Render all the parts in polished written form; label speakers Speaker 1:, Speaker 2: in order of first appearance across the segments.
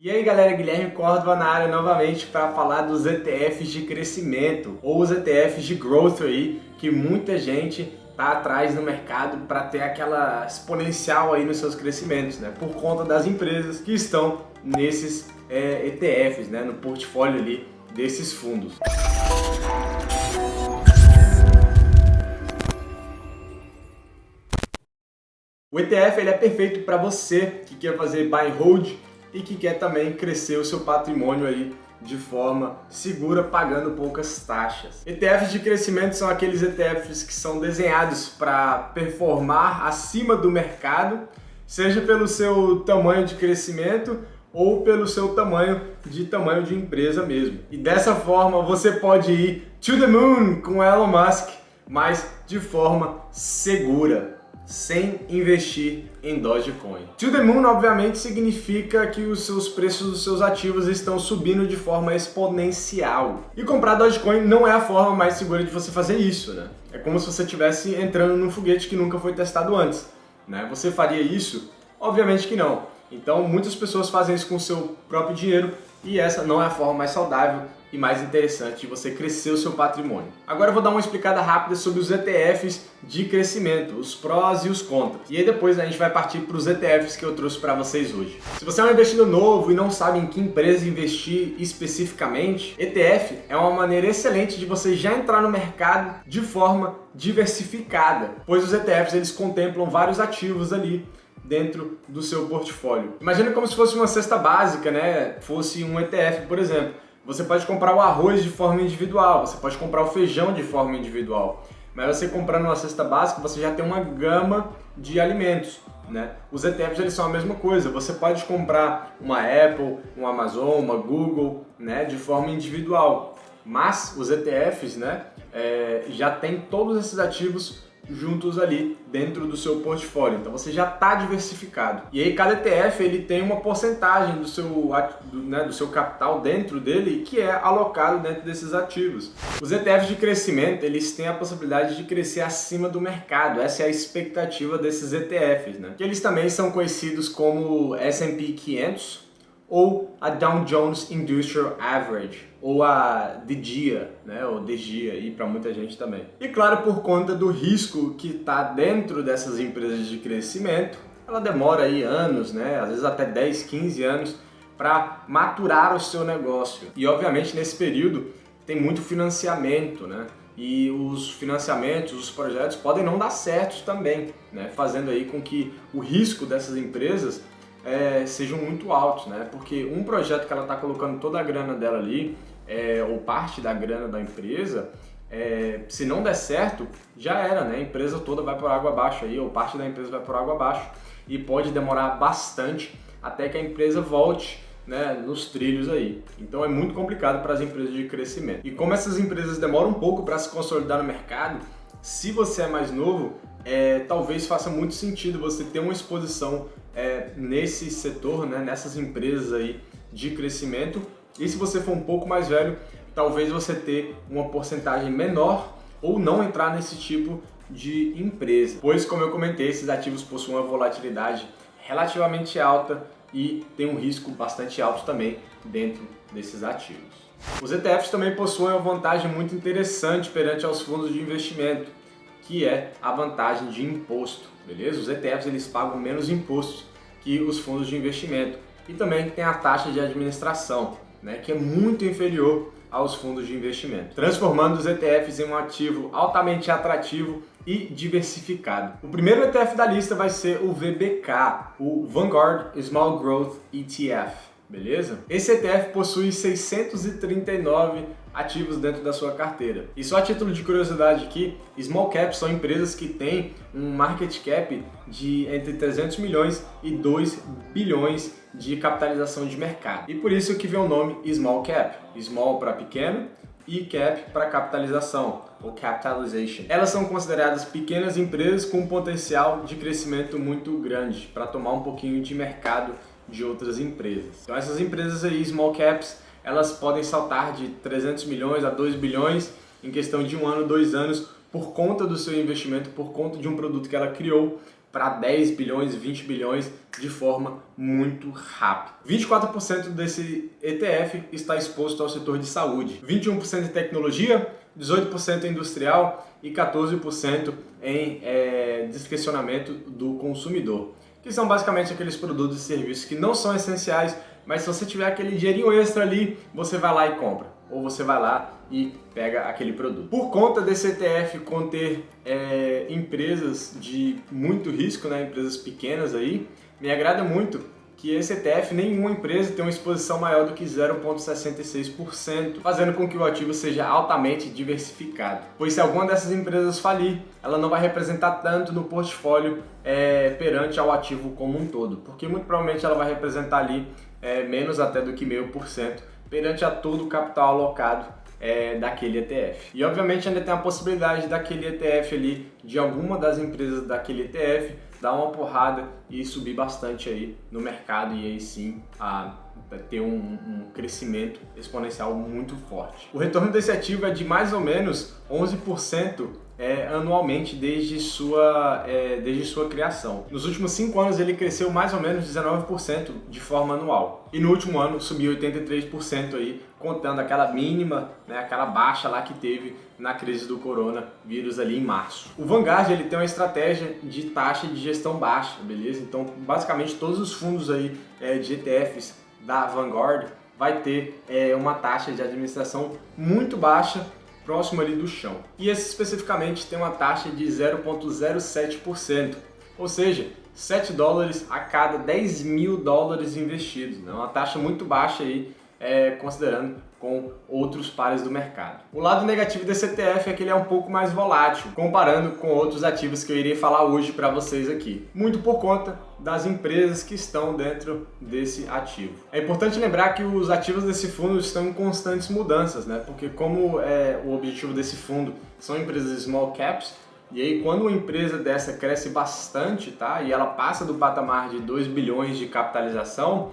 Speaker 1: E aí galera, Guilherme Córdova na área novamente para falar dos ETFs de crescimento ou os ETFs de growth aí, que muita gente tá atrás no mercado para ter aquela exponencial aí nos seus crescimentos, né? Por conta das empresas que estão nesses ETFs, né? No portfólio ali desses fundos. O ETF ele é perfeito para você que quer fazer buy and hold e que quer também crescer o seu patrimônio aí de forma segura, pagando poucas taxas. ETFs de crescimento são aqueles ETFs que são desenhados para performar acima do mercado, seja pelo seu tamanho de crescimento ou pelo seu tamanho de empresa mesmo. E dessa forma você pode ir to the moon com Elon Musk, mas de forma segura, sem investir em Dogecoin. To the moon, obviamente, significa que os seus preços dos seus ativos estão subindo de forma exponencial. E comprar Dogecoin não é a forma mais segura de você fazer isso, né? É como se você estivesse entrando num foguete que nunca foi testado antes, né? Você faria isso? Obviamente que não. Então, muitas pessoas fazem isso com o seu próprio dinheiro e essa não é a forma mais saudável e mais interessante de você crescer o seu patrimônio. Agora eu vou dar uma explicada rápida sobre os ETFs de crescimento, os prós e os contras. E aí depois a gente vai partir para os ETFs que eu trouxe para vocês hoje. Se você é um investidor novo e não sabe em que empresa investir especificamente, ETF é uma maneira excelente de você já entrar no mercado de forma diversificada, pois os ETFs eles contemplam vários ativos ali dentro do seu portfólio. Imagina como se fosse uma cesta básica, né? Fosse um ETF, por exemplo. Você pode comprar o arroz de forma individual, você pode comprar o feijão de forma individual, mas você comprando uma cesta básica, você já tem uma gama de alimentos, né? Os ETFs eles são a mesma coisa, você pode comprar uma Apple, uma Amazon, uma Google, né, de forma individual, mas os ETFs, né, já tem todos esses ativos juntos ali dentro do seu portfólio, então você já está diversificado. E aí cada ETF ele tem uma porcentagem do seu capital dentro dele que é alocado dentro desses ativos. Os ETFs de crescimento eles têm a possibilidade de crescer acima do mercado, essa é a expectativa desses ETFs, né? Que eles também são conhecidos como S&P 500 ou a Dow Jones Industrial Average, ou a DJIA, né, ou DJIA aí para muita gente também. E claro, por conta do risco que está dentro dessas empresas de crescimento, ela demora aí anos, né, às vezes até 10, 15 anos para maturar o seu negócio. E obviamente nesse período tem muito financiamento, né? E os financiamentos, os projetos podem não dar certo também, né, fazendo aí com que o risco dessas empresas sejam muito altos, né? Porque um projeto que ela está colocando toda a grana dela ali, ou parte da grana da empresa, se não der certo, já era, né? A empresa toda vai por água abaixo aí, ou parte da empresa vai por água abaixo, e pode demorar bastante até que a empresa volte, né, nos trilhos aí. Então é muito complicado para as empresas de crescimento. E como essas empresas demoram um pouco para se consolidar no mercado, se você é mais novo, talvez faça muito sentido você ter uma exposição nesse setor, né, nessas empresas aí de crescimento. E se você for um pouco mais velho, talvez você ter uma porcentagem menor ou não entrar nesse tipo de empresa. Pois, como eu comentei, esses ativos possuem uma volatilidade relativamente alta e tem um risco bastante alto também dentro desses ativos. Os ETFs também possuem uma vantagem muito interessante perante aos fundos de investimento, que é a vantagem de imposto, beleza? Os ETFs eles pagam menos impostos que os fundos de investimento e também tem a taxa de administração, né, que é muito inferior aos fundos de investimento, transformando os ETFs em um ativo altamente atrativo e diversificado. O primeiro ETF da lista vai ser o VBK, o Vanguard Small Growth ETF. Beleza? Esse ETF possui 639 ativos dentro da sua carteira. E só a título de curiosidade aqui, Small Caps são empresas que têm um market cap de entre 300 milhões e 2 bilhões de capitalização de mercado. E por isso que vem o nome Small Cap. Small para pequeno e Cap para capitalização, ou Capitalization. Elas são consideradas pequenas empresas com um potencial de crescimento muito grande para tomar um pouquinho de mercado de outras empresas. Então essas empresas aí, small caps, elas podem saltar de 300 milhões a 2 bilhões em questão de 1 ano, 2 anos, por conta do seu investimento, por conta de um produto que ela criou para 10 bilhões, 20 bilhões de forma muito rápida. 24% desse ETF está exposto ao setor de saúde, 21% em tecnologia, 18% em industrial e 14% em discrecionamento do consumidor, que são basicamente aqueles produtos e serviços que não são essenciais, mas se você tiver aquele dinheirinho extra ali, você vai lá e compra, ou você vai lá e pega aquele produto. Por conta desse ETF conter empresas de muito risco, né, empresas pequenas aí, me agrada muito que esse ETF, nenhuma empresa tem uma exposição maior do que 0,66%, fazendo com que o ativo seja altamente diversificado. Pois se alguma dessas empresas falir, ela não vai representar tanto no portfólio perante ao ativo como um todo, porque muito provavelmente ela vai representar ali menos até do que 0,5% perante a todo o capital alocado daquele ETF. E obviamente ainda tem a possibilidade daquele ETF ali, de alguma das empresas daquele ETF, dar uma porrada e subir bastante aí no mercado e aí sim ter um crescimento exponencial muito forte. O retorno desse ativo é de mais ou menos 11% anualmente desde sua criação. Nos últimos 5 anos ele cresceu mais ou menos 19% de forma anual. E no último ano subiu 83% aí, contando aquela mínima, né, aquela baixa lá que teve na crise do coronavírus ali em março. O Vanguard ele tem uma estratégia de taxa de gestão baixa, beleza? Então basicamente todos os fundos aí de ETFs da Vanguard vai ter uma taxa de administração muito baixa, próximo ali do chão. E esse especificamente tem uma taxa de 0,07%, ou seja, 7 dólares a cada 10 mil dólares investidos, né? Uma taxa muito baixa aí, considerando com outros pares do mercado. O lado negativo desse ETF é que ele é um pouco mais volátil, comparando com outros ativos que eu irei falar hoje para vocês aqui, muito por conta das empresas que estão dentro desse ativo. É importante lembrar que os ativos desse fundo estão em constantes mudanças, né? Porque como o objetivo desse fundo são empresas small caps, e aí quando uma empresa dessa cresce bastante, tá? E ela passa do patamar de 2 bilhões de capitalização,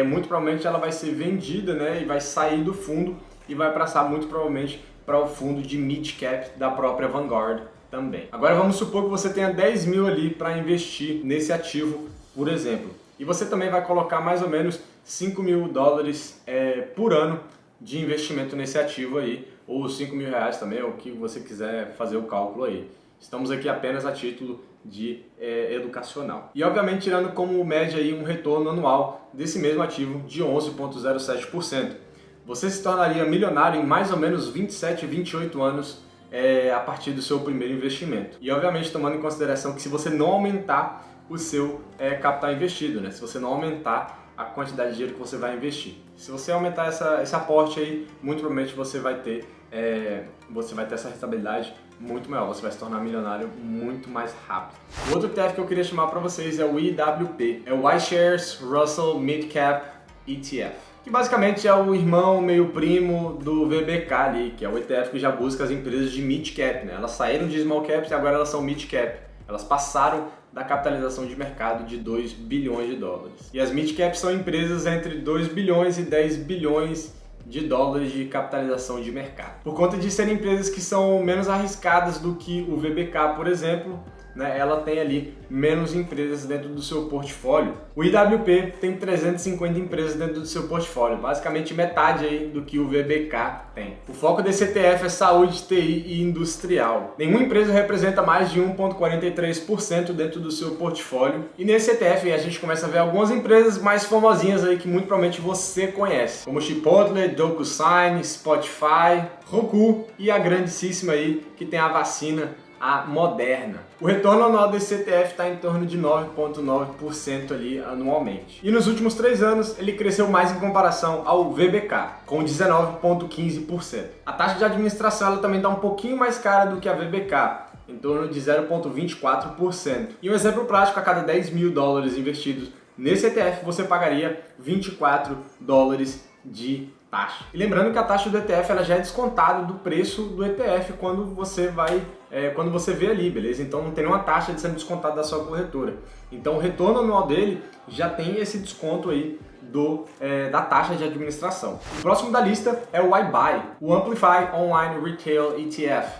Speaker 1: muito provavelmente ela vai ser vendida, né, e vai sair do fundo e vai passar muito provavelmente para o fundo de mid cap da própria Vanguard também. Agora vamos supor que você tenha 10 mil ali para investir nesse ativo, por exemplo, e você também vai colocar mais ou menos 5 mil dólares por ano de investimento nesse ativo aí, ou 5 mil reais também, ou o que você quiser fazer o cálculo aí. Estamos aqui apenas a título de educacional. E obviamente tirando como média aí um retorno anual desse mesmo ativo de 11,07%. Você se tornaria milionário em mais ou menos 27, 28 anos a partir do seu primeiro investimento. E obviamente tomando em consideração que se você não aumentar o seu capital investido, né? Se você não aumentar a quantidade de dinheiro que você vai investir. Se você aumentar esse aporte aí, muito provavelmente você vai ter essa rentabilidade muito maior, você vai se tornar milionário muito mais rápido. O outro ETF que eu queria chamar para vocês é o IWP, é o iShares Russell Mid Cap ETF, que basicamente é o irmão meio primo do VBK ali, que é o ETF que já busca as empresas de mid cap, né? Elas saíram de small caps e agora elas são mid cap. Elas passaram da capitalização de mercado de 2 bilhões de dólares. E as mid caps são empresas entre 2 bilhões e 10 bilhões de dólares de capitalização de mercado. Por conta de serem empresas que são menos arriscadas do que o VBK, por exemplo, né, ela tem ali menos empresas dentro do seu portfólio. O IWP tem 350 empresas dentro do seu portfólio, basicamente metade aí do que o VBK tem. O foco desse ETF é saúde, TI e industrial. Nenhuma empresa representa mais de 1,43% dentro do seu portfólio. E nesse ETF a gente começa a ver algumas empresas mais famosinhas aí que muito provavelmente você conhece, como Chipotle, DocuSign, Spotify, Roku e a grandíssima aí que tem a vacina, a Moderna. O retorno anual desse ETF está em torno de 9,9% ali anualmente. E nos últimos 3 anos ele cresceu mais em comparação ao VBK, com 19,15%. A taxa de administração ela também está um pouquinho mais cara do que a VBK, em torno de 0,24%. E um exemplo prático, a cada 10 mil dólares investidos nesse ETF você pagaria 24 dólares de taxa. E lembrando que a taxa do ETF ela já é descontada do preço do ETF quando você vê ali, beleza? Então não tem nenhuma taxa de sendo descontada da sua corretora. Então o retorno anual dele já tem esse desconto aí da taxa de administração. O próximo da lista é o iBuy, o Amplify Online Retail ETF.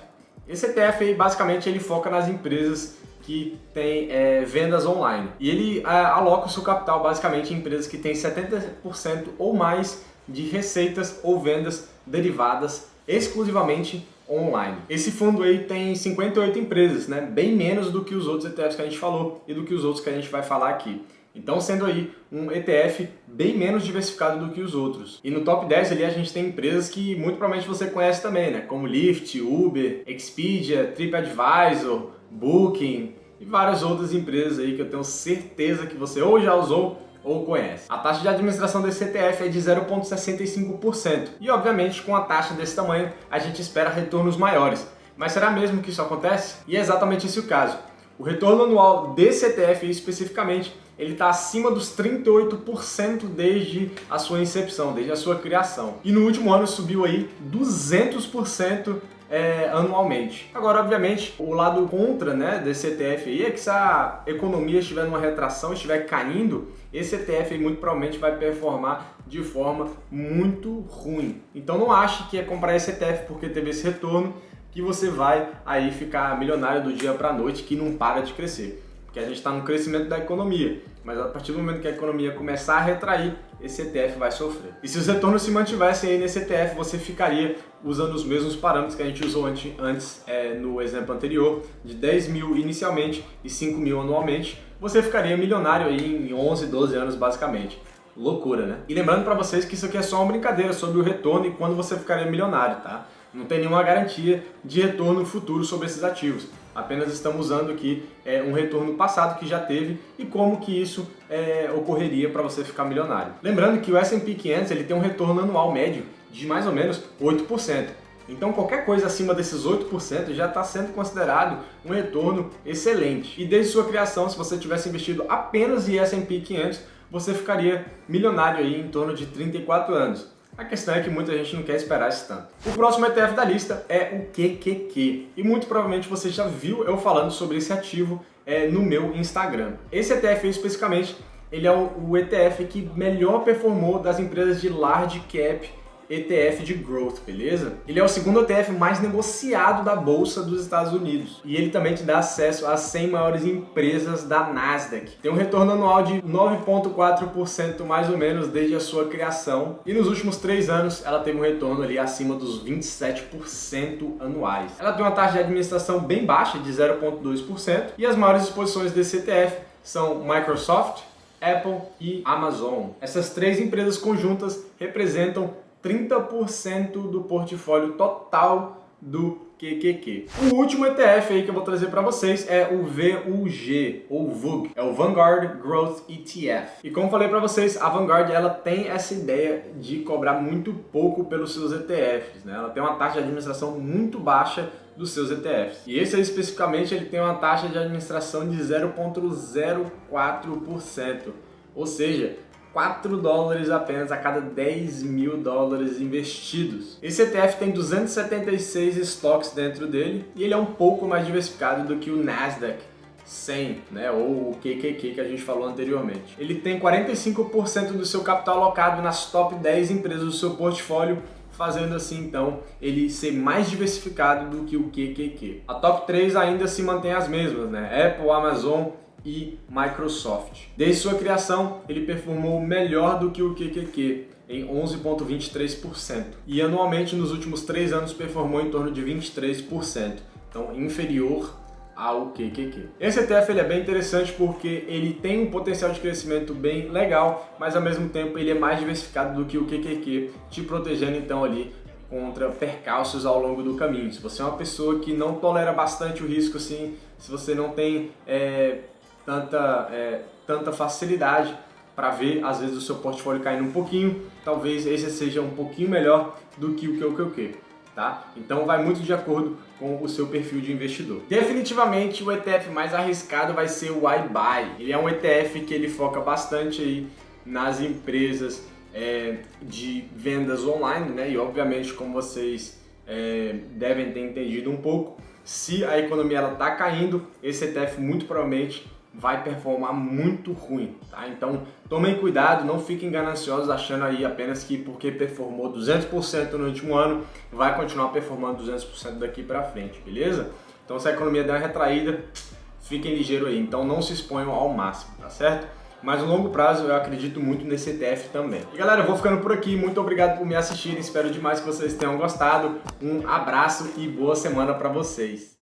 Speaker 1: Esse ETF aí basicamente ele foca nas empresas que tem vendas online. E ele aloca o seu capital basicamente em empresas que têm 70% ou mais de receitas ou vendas derivadas exclusivamente online. Esse fundo aí tem 58 empresas, né? Bem menos do que os outros ETFs que a gente falou e do que os outros que a gente vai falar aqui. Então, sendo aí um ETF bem menos diversificado do que os outros. E no top 10 ali a gente tem empresas que muito provavelmente você conhece também, né? Como Lyft, Uber, Expedia, TripAdvisor, Booking e várias outras empresas aí que eu tenho certeza que você ou já usou ou conhece. A taxa de administração desse ETF é de 0,65%. E obviamente com a taxa desse tamanho a gente espera retornos maiores. Mas será mesmo que isso acontece? E é exatamente esse o caso. O retorno anual desse ETF especificamente, ele está acima dos 38% desde a sua incepção, desde a sua criação. E no último ano subiu aí 200% anualmente. Agora, obviamente, o lado contra, né, desse ETF aí é que se a economia estiver numa retração, estiver caindo, esse ETF aí muito provavelmente vai performar de forma muito ruim. Então não ache que é comprar esse ETF porque teve esse retorno que você vai aí ficar milionário do dia para a noite, que não para de crescer. Porque a gente está no crescimento da economia, mas a partir do momento que a economia começar a retrair, esse ETF vai sofrer. E se os retornos se mantivessem aí nesse ETF, você ficaria usando os mesmos parâmetros que a gente usou antes no exemplo anterior, de 10 mil inicialmente e 5 mil anualmente, você ficaria milionário aí em 11, 12 anos basicamente. Loucura, né? E lembrando para vocês que isso aqui é só uma brincadeira sobre o retorno e quando você ficaria milionário, tá? Não tem nenhuma garantia de retorno futuro sobre esses ativos. Apenas estamos usando aqui um retorno passado que já teve e como que isso ocorreria para você ficar milionário. Lembrando que o S&P 500 ele tem um retorno anual médio de mais ou menos 8%. Então qualquer coisa acima desses 8% já está sendo considerado um retorno excelente. E desde sua criação, se você tivesse investido apenas em S&P 500, você ficaria milionário aí em torno de 34 anos. A questão é que muita gente não quer esperar esse tanto. O próximo ETF da lista é o QQQ. E muito provavelmente você já viu eu falando sobre esse ativo no meu Instagram. Esse ETF especificamente, ele é o ETF que melhor performou das empresas de large cap ETF de growth, beleza? Ele é o segundo ETF mais negociado da Bolsa dos Estados Unidos. E ele também te dá acesso às 100 maiores empresas da Nasdaq. Tem um retorno anual de 9,4% mais ou menos desde a sua criação. E nos últimos 3 anos ela teve um retorno ali acima dos 27% anuais. Ela tem uma taxa de administração bem baixa, de 0,2%. E as maiores exposições desse ETF são Microsoft, Apple e Amazon. Essas 3 empresas conjuntas representam 30% do portfólio total do QQQ. O último ETF aí que eu vou trazer para vocês é o VUG, ou VUG, é o Vanguard Growth ETF. E como falei para vocês, a Vanguard ela tem essa ideia de cobrar muito pouco pelos seus ETFs, né? Ela tem uma taxa de administração muito baixa dos seus ETFs. E esse aí especificamente ele tem uma taxa de administração de 0,04%, ou seja, $4 apenas a cada 10 mil dólares investidos. Esse ETF tem 276 estoques dentro dele e ele é um pouco mais diversificado do que o Nasdaq 100, né, ou o QQQ que a gente falou anteriormente. Ele tem 45% do seu capital alocado nas top 10 empresas do seu portfólio, fazendo assim então ele ser mais diversificado do que o QQQ. A top 3 ainda se mantém as mesmas, né? Apple, Amazon e Microsoft. Desde sua criação, ele performou melhor do que o QQQ, em 11,23%. E anualmente, nos últimos 3 anos, performou em torno de 23%. Então, inferior ao QQQ. Esse ETF ele é bem interessante porque ele tem um potencial de crescimento bem legal, mas ao mesmo tempo ele é mais diversificado do que o QQQ, te protegendo então ali contra percalços ao longo do caminho. Se você é uma pessoa que não tolera bastante o risco, assim, se você não tem tanta facilidade para ver, às vezes, o seu portfólio caindo um pouquinho, talvez esse seja um pouquinho melhor do que o QQQ, tá? Então vai muito de acordo com o seu perfil de investidor. Definitivamente o ETF mais arriscado vai ser o iBuy. Ele é um ETF que ele foca bastante aí nas empresas de vendas online, né? E obviamente, como vocês devem ter entendido um pouco, se a economia está caindo, esse ETF muito provavelmente vai performar muito ruim, tá? Então tomem cuidado, não fiquem gananciosos achando aí apenas que porque performou 200% no último ano, vai continuar performando 200% daqui para frente, beleza? Então se a economia der uma retraída, fiquem ligeiros aí, então não se exponham ao máximo, tá certo? Mas no longo prazo eu acredito muito nesse ETF também. E galera, eu vou ficando por aqui, muito obrigado por me assistirem, espero demais que vocês tenham gostado, um abraço e boa semana para vocês.